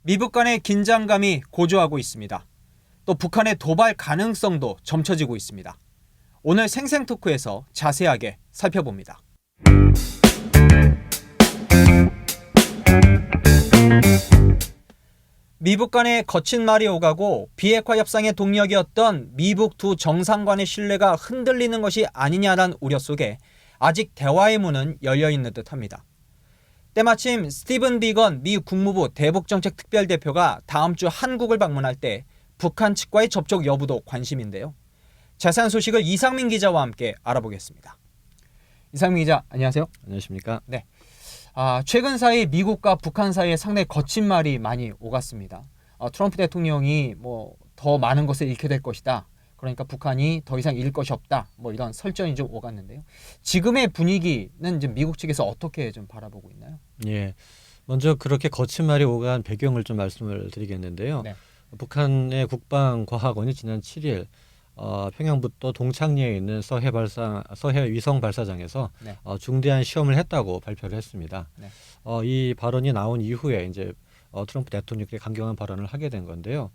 미북 간의 긴장감이 고조하고 있습니다. 또 북한의 도발 가능성도 점쳐지고 있습니다. 오늘 생생토크에서 자세하게 살펴봅니다. 미북 간의 거친 말이 오가고 비핵화 협상의 동력이었던 미북 두 정상간의 신뢰가 흔들리는 것이 아니냐란 우려 속에 아직 대화의 문은 열려있는 듯합니다. 때마침 스티븐 비건 미 국무부 대북정책특별대표가 다음 주 한국을 방문할 때 북한 측과의 접촉 여부도 관심인데요. 자세한 소식을 이상민 기자와 함께 알아보겠습니다. 이상민 기자, 안녕하세요. 안녕하십니까? 네. 최근 사이 미국과 북한 사이에 상당히 거친 말이 많이 오갔습니다. 트럼프 대통령이 더 많은 것을 잃게 될 것이다. 그러니까 북한이 더 이상 잃을 것이 없다. 이런 설전이 좀 오갔는데요. 지금의 분위기는 이제 미국 측에서 어떻게 좀 바라보고 있나요? 예. 먼저 그렇게 거친 말이 오간 배경을 좀 말씀을 드리겠는데요. 네. 북한의 국방과학원이 지난 7일 평양부터 동창리에 있는 서해 위성 발사장에서 네. 중대한 시험을 했다고 발표를 했습니다. 네. 이 발언이 나온 이후에 이제 트럼프 대통령이 강경한 발언을 하게 된 건데요.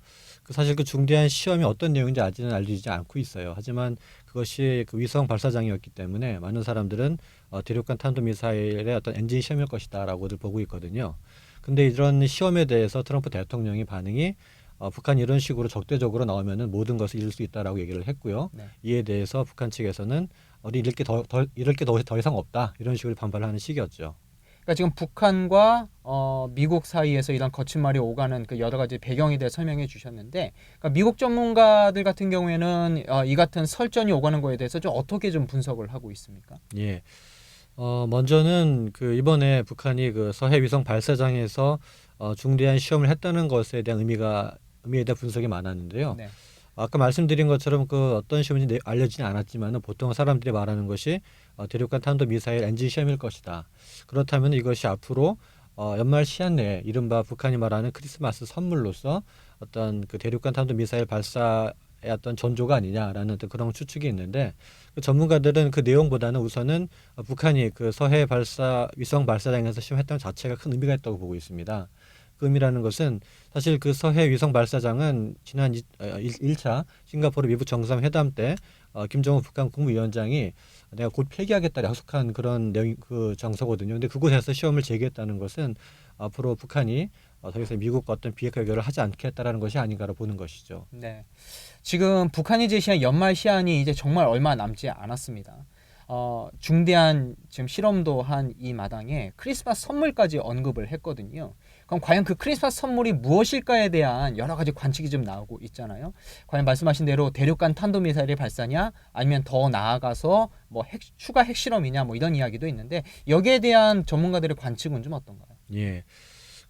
사실 그 중대한 시험이 어떤 내용인지 아직은 알려지지 않고 있어요. 하지만 그것이 그 위성 발사장이었기 때문에 많은 사람들은 대륙간 탄도미사일의 어떤 엔진 시험일 것이다라고들 보고 있거든요. 근데 이런 시험에 대해서 트럼프 대통령의 반응이 북한이 이런 식으로 적대적으로 나오면은 모든 것을 잃을 수 있다라고 얘기를 했고요. 네. 이에 대해서 북한 측에서는 잃을 게 더 이상 없다 이런 식으로 반발하는 시기였죠. 그러니까 지금 북한과 미국 사이에서 이런 거친 말이 오가는 그 여러 가지 배경에 대해 설명해 주셨는데, 그러니까 미국 전문가들 같은 경우에는 이 같은 설전이 오가는 거에 대해서 좀 어떻게 좀 분석을 하고 있습니까? 예. 먼저는 그 이번에 북한이 그 서해 위성 발사장에서 중대한 시험을 했다는 것에 대한 의미에 대한 분석이 많았는데요. 네. 아까 말씀드린 것처럼 그 어떤 시험인지 알려지진 않았지만은 보통 사람들이 말하는 것이 대륙간 탄도 미사일 엔진 시험일 것이다. 그렇다면 이것이 앞으로 연말 시한 내에 이른바 북한이 말하는 크리스마스 선물로서 어떤 그 대륙간 탄도 미사일 발사의 어떤 전조가 아니냐라는 그런 추측이 있는데, 그 전문가들은 그 내용보다는 우선은 북한이 그 서해 위성 발사장에서 시험했던 자체가 큰 의미가 있다고 보고 있습니다. 그 의미라는 것은 사실 그 서해 위성 발사장은 지난 1차 싱가포르 미북 정상회담 때 김정은 북한 국무위원장이 내가 곧 폐기하겠다 약속한 그런 내용 그 장소거든요. 근데 그곳에서 시험을 제기했다는 것은 앞으로 북한이 더 이상 미국과 어떤 비핵화 의결을 하지 않겠다라는 것이 아닌가로 보는 것이죠. 네. 지금 북한이 제시한 연말 시한이 이제 정말 얼마 남지 않았습니다. 중대한 지금 실험도 한 이 마당에 크리스마스 선물까지 언급을 했거든요. 그럼 과연 그 크리스마스 선물이 무엇일까에 대한 여러 가지 관측이 좀 나오고 있잖아요. 과연 말씀하신 대로 대륙간 탄도미사일의 발사냐, 아니면 더 나아가서 추가 핵실험이냐, 이런 이야기도 있는데, 여기에 대한 전문가들의 관측은 좀 어떤가요? 예.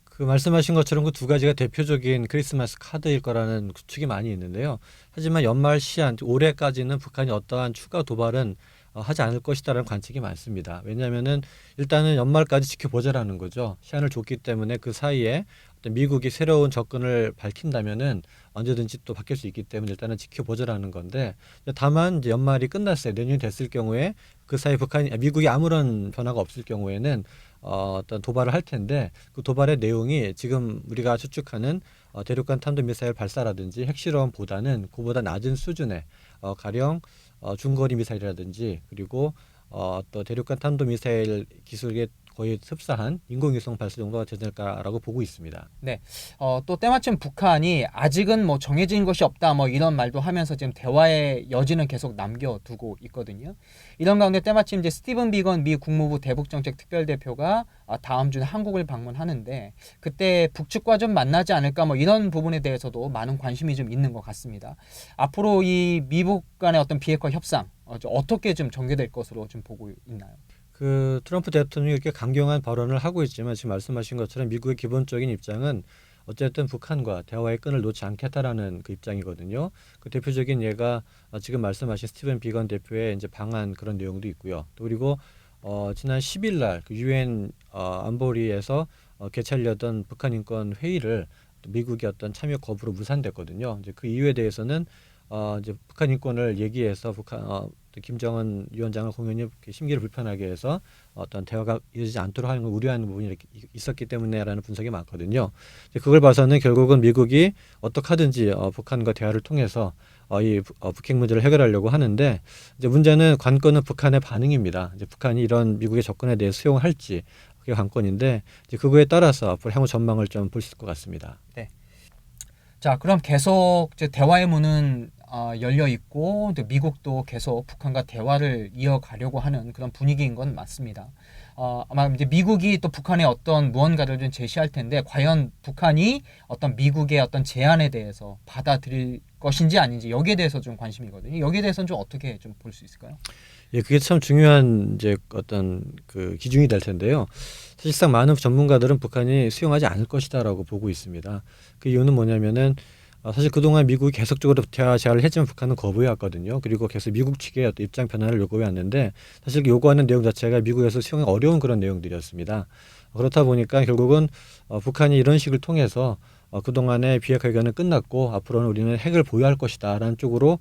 그 말씀하신 것처럼 그 두 가지가 대표적인 크리스마스 카드일 거라는 추측이 많이 있는데요. 하지만 연말 시한 올해까지는 북한이 어떠한 추가 도발은 하지 않을 것이다라는 관측이 많습니다. 왜냐하면은 일단은 연말까지 지켜보자라는 거죠. 시한을 줬기 때문에 그 사이에 어떤 미국이 새로운 접근을 밝힌다면은 언제든지 또 바뀔 수 있기 때문에 일단은 지켜보자라는 건데, 다만 이제 연말이 끝났어요. 내년이 됐을 경우에 그 사이 미국이 아무런 변화가 없을 경우에는 어떤 도발을 할 텐데, 그 도발의 내용이 지금 우리가 추측하는 대륙간 탄도미사일 발사라든지 핵실험보다는 그보다 낮은 수준의 가령 중거리 미사일이라든지, 그리고 또 대륙간 탄도미사일 기술에 거의 흡사한 인공위성 발사 정도가 되지 않을까라고 보고 있습니다. 네. 또 때마침 북한이 아직은 정해진 것이 없다 이런 말도 하면서 지금 대화의 여지는 계속 남겨두고 있거든요. 이런 가운데 때마침 이제 스티븐 비건 미 국무부 대북정책 특별대표가 다음 주에 한국을 방문하는데, 그때 북측과 좀 만나지 않을까 이런 부분에 대해서도 많은 관심이 좀 있는 것 같습니다. 앞으로 이 미북 간의 어떤 비핵화 협상 어떻게 좀 전개될 것으로 좀 보고 있나요? 그 트럼프 대통령이 이렇게 강경한 발언을 하고 있지만 지금 말씀하신 것처럼 미국의 기본적인 입장은 어쨌든 북한과 대화의 끈을 놓지 않겠다라는 그 입장이거든요. 그 대표적인 예가 지금 말씀하신 스티븐 비건 대표의 이제 방한 그런 내용도 있고요. 또 그리고 지난 10일 날 그 유엔 안보리에서 개최하려던 북한 인권 회의를 미국의 어떤 참여 거부로 무산됐거든요. 이제 그 이유에 대해서는 이제 북한 인권을 얘기해서 김정은 위원장을 공연히 이렇게 심기를 불편하게 해서 어떤 대화가 이어지지 않도록 하는 걸 우려하는 부분이 이렇게 있었기 때문에라는 분석이 많거든요. 이제 그걸 봐서는 결국은 미국이 어떻게 하든지 북한과 대화를 통해서 북핵 문제를 해결하려고 하는데 이제 문제는 관건은 북한의 반응입니다. 이제 북한이 이런 미국의 접근에 대해 수용을 할지 그게 관건인데 이제 그거에 따라서 앞으로 향후 전망을 좀 볼 수 있을 것 같습니다. 네. 자, 그럼 계속 이제 대화의 문은 열려 있고 또 미국도 계속 북한과 대화를 이어가려고 하는 그런 분위기인 건 맞습니다. 아마 이제 미국이 또 북한에 어떤 무언가를 좀 제시할 텐데 과연 북한이 어떤 미국의 어떤 제안에 대해서 받아들일 것인지 아닌지 여기에 대해서 좀 관심이거든요. 여기에 대해서는 좀 어떻게 좀 볼 수 있을까요? 예, 그게 참 중요한 이제 어떤 그 기준이 될 텐데요. 사실상 많은 전문가들은 북한이 수용하지 않을 것이다라고 보고 있습니다. 그 이유는 뭐냐면은 사실 그동안 미국이 계속적으로 대화 제안을 했지만 북한은 거부해 왔거든요. 그리고 계속 미국 측의 어떤 입장 변화를 요구해 왔는데 사실 요구하는 내용 자체가 미국에서 수용하기 어려운 그런 내용들이었습니다. 그렇다 보니까 결국은 북한이 이런 식을 통해서 그동안의 비핵화 의견은 끝났고 앞으로는 우리는 핵을 보유할 것이다라는 쪽으로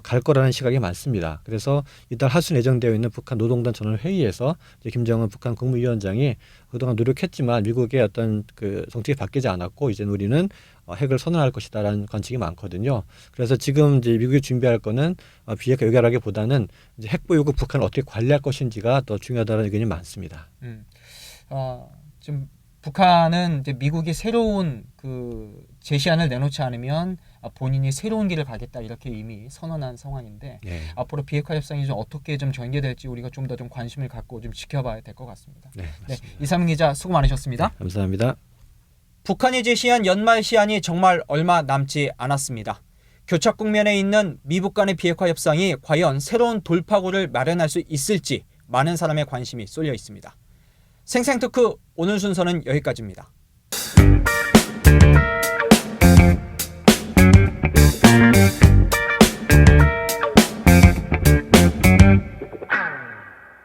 갈 거라는 시각이 많습니다. 그래서 이달 하순 예정되어 있는 북한 노동당 전원 회의에서 이제 김정은 북한 국무위원장이 그동안 노력했지만 미국의 어떤 그 정책이 바뀌지 않았고 이제는 우리는 핵을 선언할 것이다라는 관측이 많거든요. 그래서 지금 이제 미국이 준비할 거는 비핵화 의결하기보다는 이제 핵 보유국 북한을 어떻게 관리할 것인지가 더 중요하다는 의견이 많습니다. 지금 북한은 이제 미국이 새로운 그 제시안을 내놓지 않으면 본인이 새로운 길을 가겠다 이렇게 이미 선언한 상황인데 네. 앞으로 비핵화 협상이 좀 어떻게 좀 전개될지 우리가 좀 더 좀 관심을 갖고 좀 지켜봐야 될 것 같습니다. 네, 맞습니다. 이상민 기자 수고 많으셨습니다. 네, 감사합니다. 북한이 제시한 연말 시한이 정말 얼마 남지 않았습니다. 교착 국면에 있는 미북 간의 비핵화 협상이 과연 새로운 돌파구를 마련할 수 있을지 많은 사람의 관심이 쏠려 있습니다. 생생토크 오늘 순서는 여기까지입니다.